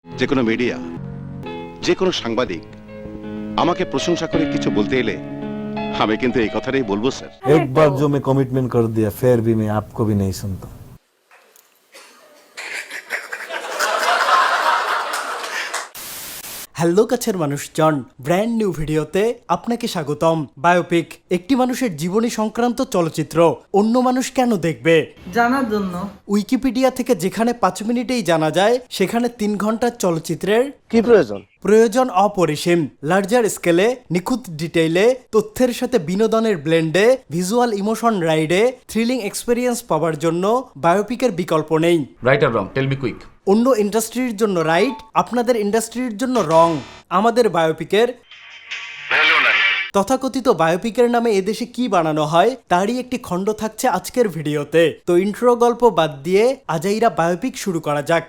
যে কোনো মিডিয়া, যে কোনো সাংবাদিক আমাকে প্রশংসা করে কিছু বলতে এলে আমি কিন্তু এই কথাটাই বলবো স্যার। एक बार जो मैं कमिटमेंट कर दिया फिर भी मैं आपको भी नहीं सुनता। হ্যালো কাছের মানুষজন, ব্র্যান্ড নিউ ভিডিওতে আপনাকে স্বাগতম। বায়োপিক, একটি মানুষের জীবনী সংক্রান্ত চলচ্চিত্র অন্য মানুষ কেন দেখবে জানার জন্য। উইকিপিডিয়া থেকে যেখানে 5 মিনিটেই জানা যায়, সেখানে 3 ঘন্টার চলচ্চিত্রের কি প্রয়োজন অপরিসীম। লার্জার স্কেলে, নিখুঁত ডিটেইলে, তথ্যের সাথে বিনোদনের ব্লেন্ডে, ভিজুয়াল ইমোশন রাইডে থ্রিলিং এক্সপেরিয়েন্স পাওয়ার জন্য বায়োপিকের বিকল্প নেই। রাইট আর রং, টেল মি কুইক। অন্য ইন্ডাস্ট্রির জন্য রাইট, আপনাদের ইন্ডাস্ট্রির জন্য রং। আমাদের বায়োপিকের তথাকথিত বায়োপিকের নামে এদেশে কি বানানো হয় তারই একটি খণ্ড থাকছে আজকের ভিডিওতে। তো ইন্ট্রো গল্প বাদ দিয়ে আজাইরা বায়োপিক শুরু করা যাক।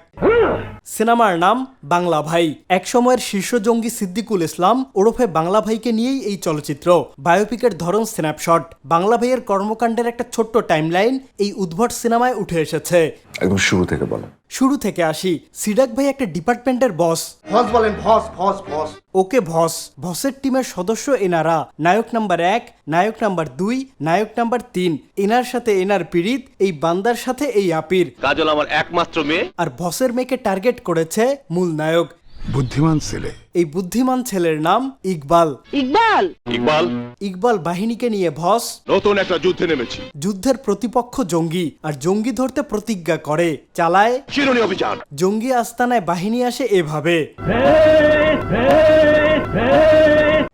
সিনেমার নাম বাংলা ভাই। একসময়ের শীর্ষ জঙ্গি সিদ্দিকুল ইসলাম ওরফে বাংলা ভাইকে নিয়েই এই চলচ্চিত্র। বায়োপিকের ধরন স্ন্যাপশট। বাংলা ভাইয়ের কর্মকাণ্ডের একটা ছোট্ট টাইমলাইন এই উদ্ভট সিনেমায় উঠে এসেছে। একদম শুরু থেকে বলো। শুরু থেকে আসি। সিডাক ভাই একটা ডিপার্টমেন্টের বস। বস বলেন, বস। ওকে বস। বসের টিমের সদস্য এনারা। নায়ক নাম্বার 1, নায়ক নাম্বার 2, নায়ক নাম্বার 3। এনার সাথে এনার পীড়িত, এই বান্দার সাথে এই আপির। কাজল আমার একমাত্র মেয়ে। আর বসের মেয়েকে টার্গেট করেছে মূল নায়ক। বুদ্ধিমান ছেলে। এই বুদ্ধিমান ছেলের নাম ইকবাল। ইকবাল বাহিনীকে নিয়ে বস নতুন একটা যুদ্ধে নেমেছি। যুদ্ধের প্রতিপক্ষ জঙ্গি, আর জঙ্গি ধরতে প্রতিজ্ঞা করে, চালায় চিরুনি অভিযান। জঙ্গি আস্তানায় বাহিনী আসে এভাবে।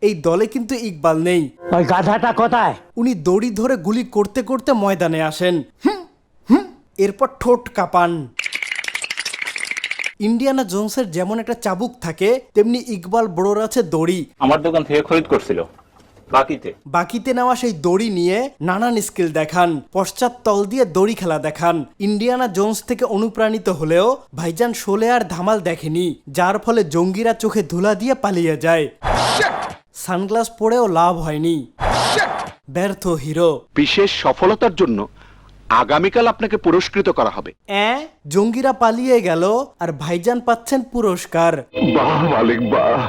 এই দলে কিন্তু ইকবাল নেই। ওই গাধাটা কোথায়? উনি দড়ি ধরে গুলি করতে করতে ময়দানে আসেন। এরপর ঠোঁট কাঁপান। ইন্ডিয়ানা জোনসের যেমন একটা চাবুক থাকে, তেমনি ইকবাল বড়োর আছে দড়ি। আমার দোকান থেকে খরিদ করছিল বাকিতে নেওয়া সেই দড়ি নিয়ে নানান স্কিল দেখান, পশ্চাৎ তল দিয়ে দড়ি খেলা দেখান। ইন্ডিয়ানা জোনস থেকে অনুপ্রাণিত হলেও ভাইজান শোলে আর ধামাল দেখেনি, যার ফলে জঙ্গিরা চোখে ধুলা দিয়ে পালিয়ে যায়। সানগ্লাস পরেও লাভ হয়নি, ব্যর্থ হিরো। বিশেষ সফলতার জন্য আগামীকাল আপনাকে পুরস্কৃত করা হবে। জঙ্গিরা পালিয়ে গেল আর ভাইজান পাচ্ছেন পুরস্কার। বাহ মালিক বাহ।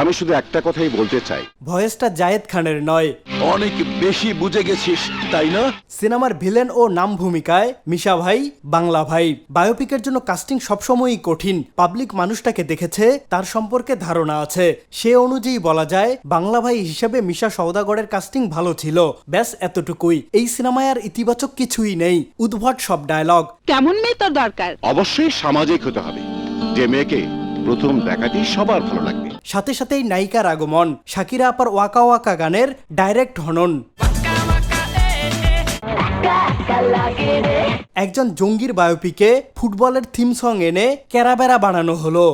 আমি শুধু একটা কথাই বলতে চাই, ভয়েসটা জায়েদ খানের নয়। অনেক বেশি বুঝে গেছিস তাই না? সিনেমার ভিলেন ও নাম ভূমিকায় মিশা ভাই, বাংলা ভাই। বায়োপিকের জন্য কাস্টিং সবসময়ই কঠিন। পাবলিক মানুষটাকে দেখেছে, তার সম্পর্কে ধারণা আছে, সে অনুযায়ী বলা যায় বাংলা ভাই হিসেবে মিশা সওদাগরের কাস্টিং ভালো ছিল। ব্যাস এতটুকুই। এই সিনেমায় আর ইতিবাচক কিছুই নেই, উদ্ভট সব ডায়লগ। কেমন মেয়ে তোর দরকার? অবশ্যই সামাজিক হতে হবে, যে মেয়েকে প্রথম দেখাতেই সবার ভালো লাগবে। সাথে সাথেই নায়িকার আগমন। শাকিরা আপার ওয়াকা ওয়াকা গানের ডাইরেক্ট হনন। একজন জঙ্গির বায়োপিকে ফুটবলের থিম সং এনে ক্যারাবেরা বানানো হলো।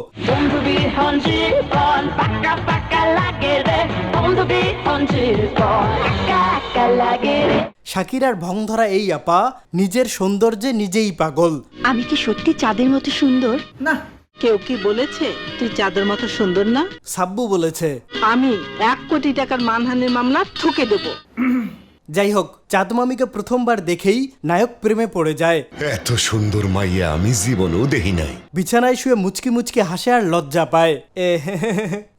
শাকিরার ভং ধরা এই আপা নিজের সৌন্দর্যে নিজেই পাগল। আমি কি সত্যি চাঁদের মতো সুন্দর? না, কেউ কি বলেছে তুই চাঁদের মতো সুন্দর না? সাব্বু বলেছে। আমি 1 কোটি টাকার মানহানির মামলা ঠুকে দেব। যাই হোক, চাঁদ মামিকে প্রথমবার দেখেই নায়ক প্রেমে পড়ে যায়। এত সুন্দর মাইয়া আমি জীবনেও দেখি নাই। বিছানায় শুয়ে মুচকি মুচকি হাসে আর লজ্জা পায়।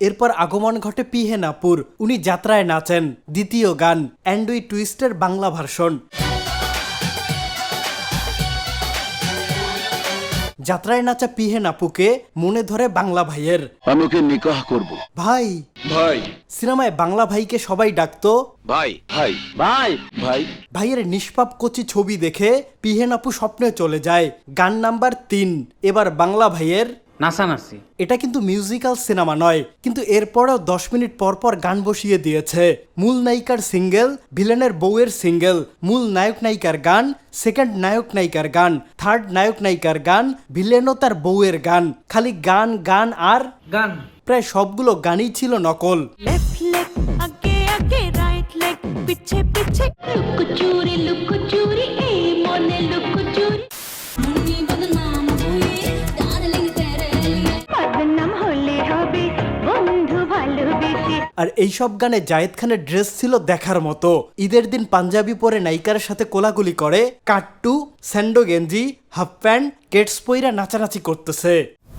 এরপর আগমন ঘটে পিহে নাপুর। উনি যাত্রায় নাচেন। দ্বিতীয় গান অ্যান্ডুই টুইস্টের বাংলা ভার্সন। যাত্রায় নাচা পিহে নাপুকে মনে ধরে বাংলা ভাইয়ের। আমি ওকে নিকাহ করব। ভাই ভাই সিনেমায় বাংলা ভাইকে সবাই ডাকতো ভাই ভাই ভাই ভাই। ভাইয়ের নিষ্পাপ কচি ছবি দেখে পিহেন আপু স্বপ্নে চলে যায়। গান নাম্বার 3। এবার বাংলা ভাইয়ের নাচানাচি। এটা কিন্তু মিউজিক্যাল সিনেমা নয়, কিন্তু এরপরেও 10 মিনিট পর পর গান বসিয়ে দিয়েছে। মূল নায়িকার সিঙ্গেল, ভিলেনের বউয়ের সিঙ্গেল, মূল নায়ক নায়িকার গান, সেকেন্ড নায়ক নায়িকার গান, থার্ড নায়ক নায়িকার গান, ভিলেনও তার বউয়ের গান। খালি গান গান আর গান। প্রায় সবগুলো গানই ছিল নকল। लेफ्ट लेग आगे आगे राइट लेग पीछे पीछे लुक चूरी ए मोने लुक चूरी मुन्नी बदनाम हुए डार्लिंग तेरे लिए बदनाम होले হবে বন্ধু ভালোবেসে। আর এইসব গানে জায়েদ খানের ড্রেস ছিল দেখার মতো। ঈদের দিন পাঞ্জাবি পরে নায়িকার সাথে কোলাকুলি করে, কাট্টু, স্যান্ডো গেঞ্জি, হাফ প্যান্ট, কেটস পইরা নাচানাচি করতেছে।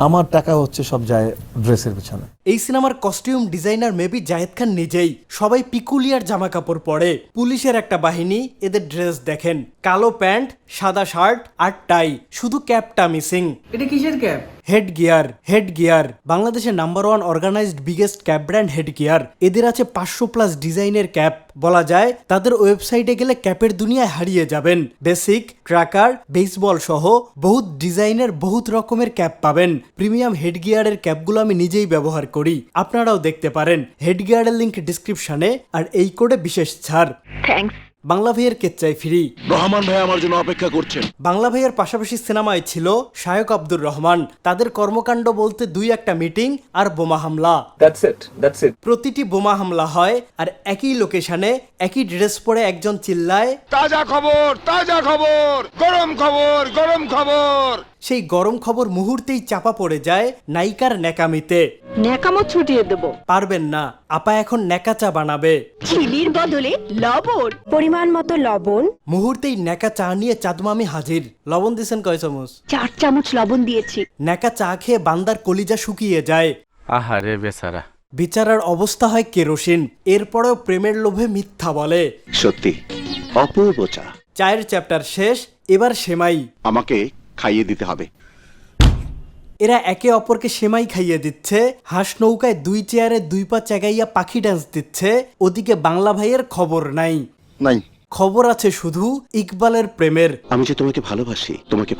আমার টাকা হচ্ছে সব যায় ড্রেসের পিছনে। এই সিনেমার costume designer maybe Zayed Khan নিজেই। সবাই পিকুলিয়ার জামা কাপড় পরে। পুলিশের একটা বাহিনী, এদের ড্রেস দেখেন, কালো প্যান্ট, সাদা শার্ট আর টাই, শুধু ক্যাপটা মিসিং। এটা কিসের ক্যাপ? হেড গিয়ার বাংলাদেশের number 1 organised biggest cap brand head gear. এদের আছে 500+ ডিজাইনের ক্যাপ। বলা যায় তাদের ওয়েবসাইটে গেলে ক্যাপের দুনিয়ায় হারিয়ে যাবেন। বেসিক, ট্র্যাকার, বেসবল সহ বহুত ডিজাইনের বহুত রকমের ক্যাপ পাবেন। প্রিমিয়াম হেড গিয়ারের ক্যাপগুলো আমি নিজেই ব্যবহার করি, আপনারাও দেখতে পারেন। হেড গিয়ারের লিংক ডিসক্রিপশনে, আর এই কোডে বিশেষ ছাড়। থ্যাঙ্কস। বাংলা ভাইয়ের কেচ্চাই ফ্রি। রহমান ভাই আমার জন্য অপেক্ষা করছেন। বাংলা ভাইয়ের পাশাপাশি সিনেমায় ছিল শায়ক আব্দুর রহমান। তাদের কর্মকাণ্ড বলতে 2-1টা মিটিং আর বোমা হামলা। That's it. প্রতিটি বোমা হামলা হয় আর একই লোকেশনে একই ড্রেস পরে একজন চিল্লায়, তাজা খবর, গরম খবর। সেই গরম খবর মুহূর্তেই চাপা পড়ে যায় নায়িকার ন্যাকামিতে। ন্যাকামো ছুটিয়ে দেব। পারবেন না, আপা এখন ন্যাকা চা বানাবে। চিনির বদলে লবণ, পরিমাণ মতো লবণ। মুহূর্তেই ন্যাকা চা নিয়ে চাঁদমামি হাজির। লবণ দিছেন কয় চামচ? 4 চামচ লবণ দিয়েছি। ন্যাকা চা খেয়ে বান্দার কলিজা শুকিয়ে যায়। আহারে বেচারা। বিচারার অবস্থা হয় কেরোসিন। এরপরেও প্রেমের লোভে মিথ্যা বলে। সত্যি অপূর্ব চা। চায়ের চ্যাপ্টার শেষ, এবার সেমাই। আমাকে খাইয়ে দিতে হবে। এরা একে অপরকে সেমাই খাইয়ে দিচ্ছে, হাঁস নৌকায় 2 চেয়ারে 2 পা চেগাইয়া পাখি ডান্স দিচ্ছে। ওদিকে বাংলা ভাইয়ের খবর নাই। খবর আছে শুধু ইকবালের প্রেমের। আমি যে তোমাকে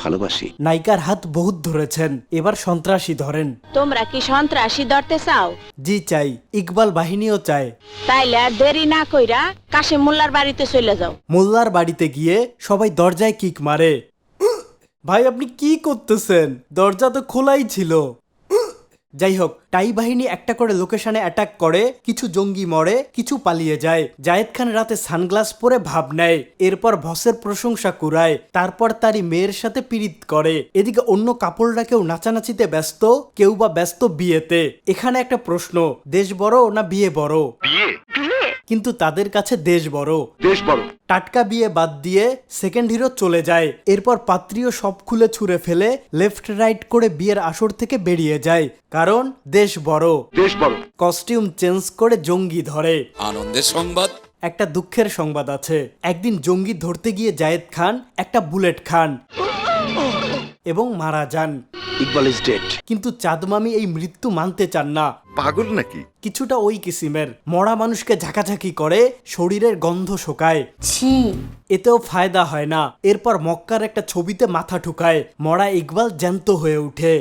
ভালোবাসি। নায়িকার হাত বহুত ধরেছেন, এবার সন্ত্রাসী ধরেন। তোমরা কি সন্ত্রাসী ধরতে চাও? জি চাই, ইকবাল বাহিনীও চায়। তাইলে আর দেরি না কইরা কাশিম মোল্লার বাড়িতে চলে যাও। মোল্লার বাড়িতে গিয়ে সবাই দরজায় কিক মারে। ভাই আপনি কি করতেছেন? দরজা তো খোলাই ছিল। যাই হোক, টাই বাহিনী একটা করে লোকেশনে অ্যাটাক করে, কিছু জঙ্গি মরে, কিছু পালিয়ে যায়। জায়েদ খান রাতে সানগ্লাস পরে ভাব নেয়, এরপর বসের প্রশংসা কুড়ায়, তারপর তারই মেয়ের সাথে পীড়িত করে। এদিকে অন্য কাপড়রা কেউ নাচানাচিতে ব্যস্ত, কেউ বা ব্যস্ত বিয়েতে। এখানে একটা প্রশ্ন, দেশ বড় না বিয়ে বড়? কিন্তু তাদের কাছে দেশ বড়। টাটকা বিয়ে বাদ দিয়ে সেকেন্ড হিরো চলে যায়। এরপর পাত্রীও সব খুলে ছুঁড়ে ফেলে লেফট রাইট করে বিয়ের আসর থেকে বেরিয়ে যায়, কারণ দেশ বড়। কস্টিউম চেঞ্জ করে জঙ্গি ধরে। আনন্দের সংবাদ, একটা দুঃখের সংবাদ আছে। একদিন জঙ্গি ধরতে গিয়ে জায়েদ খান একটা বুলেট খান এবং মারা যান। Iqbal is dead. কিন্তু চাঁদমামি এই মৃত্যু মানতে চান না। পাগল নাকি? কিছুটা ওই কিসিমের। মরা মানুষকে ঝাঁকাঝাঁকি করে, শরীরের গন্ধ শোকায়, এতেও ফায়দা হয় না। এরপর মক্কার একটা ছবিতে মাথা ঠুকায়, মরা ইকবাল জ্যান্ত হয়ে উঠে।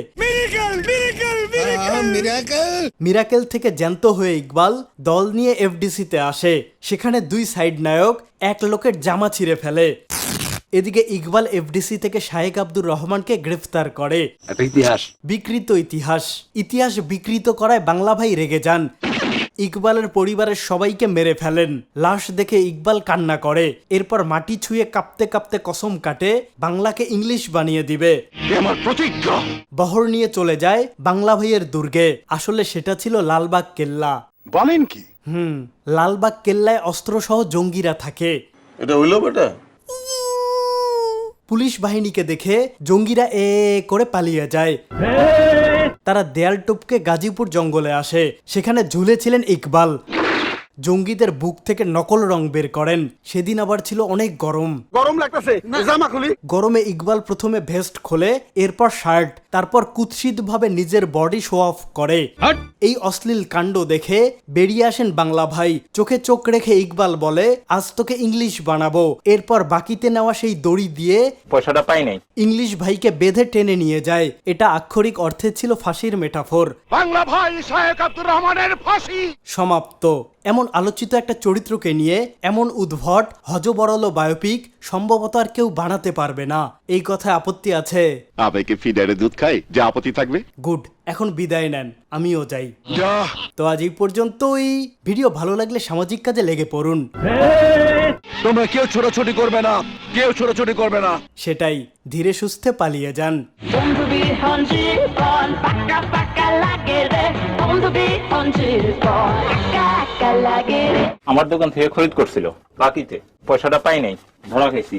মিরাকেল থেকে জ্যান্ত হয়ে ইকবাল দল নিয়ে এফডিসিতে আসে। সেখানে 2 সাইড নায়ক এক লোকের জামা ছিঁড়ে ফেলে। এদিকে ইকবাল এফডিসি থেকে শায়েক আব্দুর রহমানকে গ্রেফতার করে। বিকৃত ইতিহাস বিকৃত করায় বাংলা ভাই রেগে যান। ইকবালের পরিবারের সবাইকে মেরে ফেলেন। লাশ দেখে ইকবাল কান্না করে। এরপর মাটি ছুঁয়ে কাঁপতে কাঁপতে কসম কাটে বাংলাকে ইংলিশ বানিয়ে দিবে। আমার প্রতিজ্ঞা। বহর নিয়ে চলে যায় বাংলা ভাইয়ের দুর্গে। আসলে সেটা ছিল লালবাগ কেল্লা। বলেন কি? লালবাগ কেল্লায় অস্ত্র সহ জঙ্গিরা থাকে। এটা হইলো বেটা? পুলিশ বাহিনীকে দেখে জঙ্গিরা করে পালিয়ে যায়। তারা দেয়াল টপকে গাজীপুর জঙ্গলে আসে। সেখানে ঝুলেছিলেন ইকবাল। জঙ্গিদের বুক থেকে নকল রং বের করেন। সেদিন আবার ছিল অনেক গরম লাগতেছে, জামা খুলি। গরমে ইকবাল প্রথমে ভেস্ট খোলে, এরপর শার্ট, তারপর কুৎসিত ভাবে নিজের বডি শো অফ করে। এই অশ্লীল কাণ্ড দেখে বেরিয়ে আসেন বাংলা ভাই। চোখে চোখ রেখে ইকবাল বলে, আজ তোকে ইংলিশ বানাবো। এরপর বাকিতে নেওয়া সেই দড়ি দিয়ে পয়সাটা পাই নাই। ইংলিশ ভাইকে বেঁধে টেনে নিয়ে যায়। এটা আক্ষরিক অর্থে ছিল ফাঁসির মেটাফোর। বাংলা ভাই শায়েক আব্দুর রহমানের ফাঁসি সমাপ্ত। এমন আলোচিত একটা চরিত্রকে নিয়ে এমন উদ্ভট হজবরল বায়োপিক সম্ভবত আর কেউ বানাতে পারবে না। এই কথায় আপত্তি আছে? আবেকে ফিডারে দুধ খাই, যে আপত্তি থাকবে? গুড, এখন বিদায় নেন, আমিও যাই। তো আজ এই পর্যন্তই। ভিডিও ভালো লাগলে সামাজিক কাজে লেগে পড়ুন। তোমরা কেউ ছোটাছুটি করবে না। সেটাই, ধীরে সুস্থে পালিয়ে যান। আমার দোকান থেকে খরিদ করছিল, বাকিতে পয়সাটা পাই নাই, ধরা খাইছি।